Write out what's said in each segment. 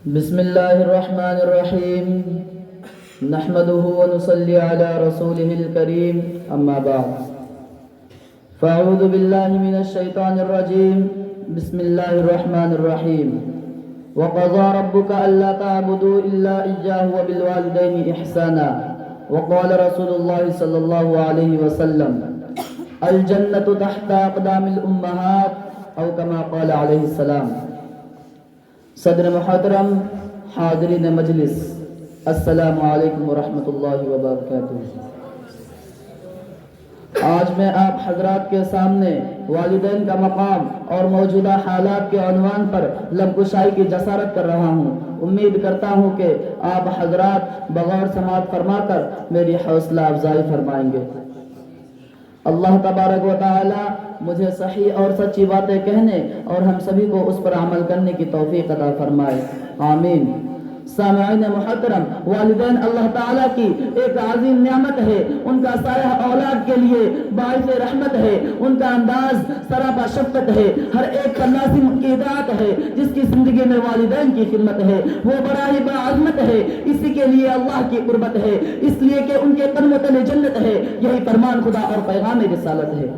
بسم الله الرحمن الرحيم نحمده ونصلي على رسوله الكريم أما بعد فأعوذ بالله من الشيطان الرجيم بسم الله الرحمن الرحيم وقضى ربك ألا تعبدوا إلا إياه وبالوالدين إحسانا وقال رسول الله صلى الله عليه وسلم الجنة تحت أقدام الأمهات أو كما قال عليه السلام۔ صدر محترم، حاضرین مجلس، السلام علیکم ورحمۃ اللہ وبرکاتہ۔ آج میں آپ حضرات کے سامنے والدین کا مقام اور موجودہ حالات کے عنوان پر لب کشائی کی جسارت کر رہا ہوں۔ امید کرتا ہوں کہ آپ حضرات بغور سماعت فرما کر میری حوصلہ افزائی فرمائیں گے۔ اللہ تبارک و تعالی مجھے صحیح اور سچی باتیں کہنے اور ہم سبھی کو اس پر عمل کرنے کی توفیق عطا فرمائے، آمین۔ سامعین محترم، والدین اللہ تعالیٰ کی ایک عظیم نعمت ہے۔ ان کا سایہ اولاد کے لیے باعث رحمت ہے، ان کا انداز سراپا شفقت ہے، ہر ایک پر لازم کی اطاعت ہے۔ جس کی زندگی میں والدین کی خدمت ہے وہ بڑا ہی باعظمت ہے، اسی کے لیے اللہ کی قربت ہے، اس لیے کہ ان کے قدموں تلے جنت ہے، یہی فرمان خدا اور پیغام رسالت ہے۔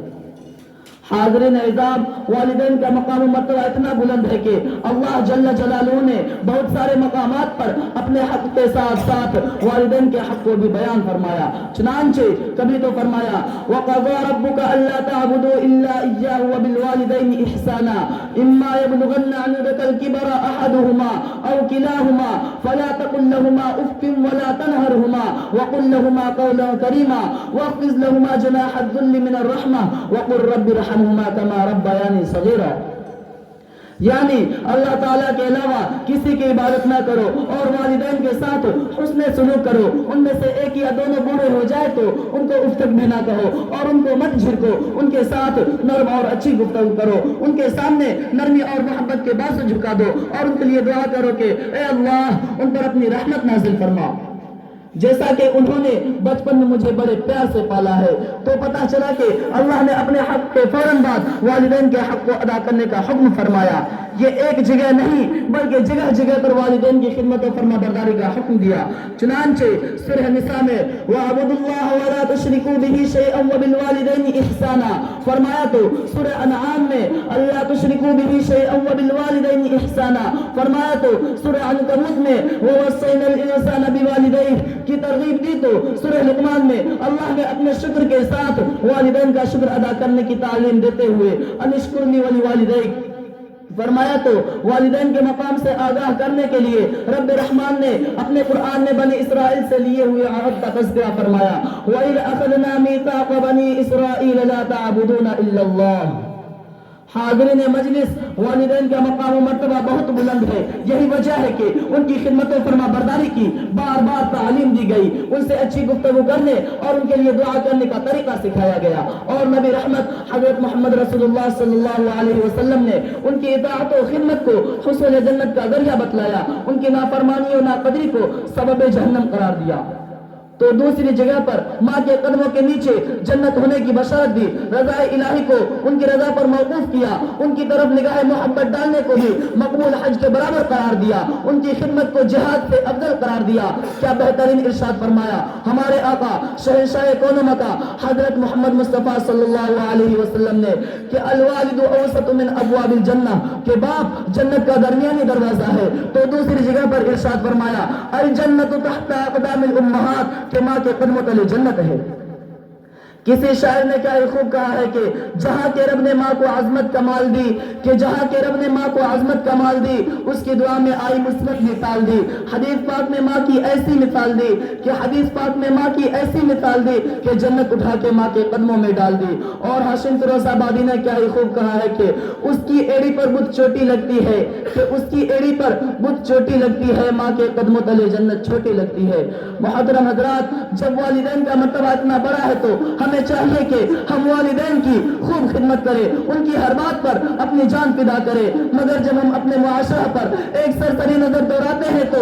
حاضرین اعزام، والدین کا مقام و مرتبہ اتنا بلند ہے کہ اللہ جل جلالہ نے بہت سارے مقامات پر اپنے حق کے ساتھ ساتھ والدین کے حق کو بھی بیان فرمایا۔ چنانچہ کبھی تو فرمایا وَقَضَى رَبُّكَ أَلَّا تَعْبُدُوا إِلَّا إِيَّاهُ وَبِالْوَالِدَيْنِ إِحْسَانًا إِمَّا يَبْلُغَنَّ عِندَكَ الْكِبَرَ أَحَدُهُمَا أَوْ كِلَاهُمَا فَلَا تَقُل لَّهُمَا أُفٍّ وَلَا تَنْهَرْهُمَا وَقُل لَّهُمَا قَوْلًا كَرِيمًا وَاخْفِضْ لَهُمَا جَنَاحَ الذُّلِّ مِنَ الرَّحْمَةِ وَقُل رَّبِّ ارْحَمْهُمَا كَمَا رَبَّيَانِي صَغِيرًا۔ یعنی اللہ تعالیٰ کے علاوہ کسی کی عبادت نہ کرو اور والدین کے ساتھ حسن سلوک کرو۔ ان میں سے ایک یا دونوں بوڑھے ہو جائے تو ان کو اف تک بھی نہ کہو اور ان کو مت جھڑکو، ان کے ساتھ نرم اور اچھی گفتگو کرو، ان کے سامنے نرمی اور محبت کے بازو جھکا دو اور ان کے لیے دعا کرو کہ اے اللہ ان پر اپنی رحمت نازل فرما۔ جیسا کہ انہوں نے بچپن میں مجھے بڑے پیار سے پالا ہے تو پتہ چلا کہ اللہ نے اپنے حق کے فوراً بعد والدین کے حق کو ادا کرنے کا حکم فرمایا۔ یہ ایک جگہ نہیں بلکہ جگہ جگہ پر والدین کی خدمت و فرما برداری کا حکم دیا۔ چنانچہ سورہ نساء میں وَاعْبُدُوا اللَّهَ وَلَا تُشْرِكُوا بِهِ شَيْئًا وَبِالْوَالِدَيْنِ إِحْسَانًا فرمایا تو سورہ انعام میں اللہ تشرکوا بِهِ شَيْئًا وَبِالْوَالِدَيْنِ إِحْسَانًا فرمایا تو سورہ عنکبوت میں وَوَصَّيْنَا الْإِنسَانَ بِوَالِدَيْهِ کی ترغیب دی تو سورہ لقمان میں اللہ نے اپنے شکر کے ساتھ والدین کا شکر ادا کرنے کی تعلیم دیتے ہوئے ان اشکر لی وَلِوَالِدَيْكَ فرمایا تو والدین کے مقام سے آگاہ کرنے کے لیے رب رحمان نے اپنے قرآن میں بنی اسرائیل سے لیے ہوئے عہد کا تذکرہ فرمایا وَإِذْ أَخَذْنَا مِيثَاقَ بَنِي إِسْرَائِيلَ لَا تَعْبُدُونَ إِلَّا اللَّهَ۔ حاضرین مجلس، والدین کا مقام و مرتبہ بہت بلند ہے، یہی وجہ ہے کہ ان کی خدمت و فرما برداری کی بار بار تعلیم دی گئی، ان سے اچھی گفتگو کرنے اور ان کے لیے دعا کرنے کا طریقہ سکھایا گیا، اور نبی رحمت حضرت محمد رسول اللہ صلی اللہ علیہ وسلم نے ان کی اطاعت و خدمت کو حصول جنت کا ذریعہ بتلایا، ان کی نافرمانی و ناقدری کو سبب جہنم قرار دیا۔ تو دوسری جگہ پر ماں کے قدموں کے نیچے جنت ہونے کی بشارت دی، رضا الہی کو ان کی رضا پر موقوف کیا، ان کی طرف نگاہ محبت ڈالنے کو بھی مقبول حج کے برابر قرار دیا، ان کی خدمت کو جہاد سے افضل قرار دیا۔ کیا بہترین ارشاد فرمایا ہمارے آقا شہنشاہ کون و مکان حضرت محمد مصطفیٰ صلی اللہ علیہ وسلم نے کہ الوالد اوسط من ابواب الجنہ، کہ باپ جنت کا درمیانی دروازہ ہے۔ تو دوسری جگہ پر ارشاد فرمایا الجنت تحت اقدام الامہات، کہ ماں کے قدموں تلے جنت ہے۔ کسی شاعر نے کیا خوب کہا ہے کہ جہاں کے رب نے ماں کو عظمت کمال دی، کہ جہاں کے رب نے ماں کو عظمت کمال دی اس کی دعا میں آئی مثبت مثال دی۔ حدیث پاک میں ماں کی ایسی مثال دی کہ حدیث پاک میں ماں کی ایسی مثال دی کہ جنت اٹھا کے ماں کے قدموں میں ڈال دی۔ اور ہاشم فیروز آبادی نے کیا خوب کہا ہے کہ اس کی ایڑی پر بت چوٹی لگتی ہے، کہ اس کی ایڑی پر بت چوٹی لگتی ہے، ماں کے قدموں تلے جنت چھوٹی لگتی ہے۔ محترم حضرات، جب والدین کا مرتبہ اتنا بڑا ہے تو ہمیں چاہیے کہ ہم والدین کی خوب خدمت کریں، ان کی ہر بات پر اپنی جان فدا کریں، مگر جب ہم اپنے معاشرہ پر ایک سرسری نظر دوڑاتے ہیں تو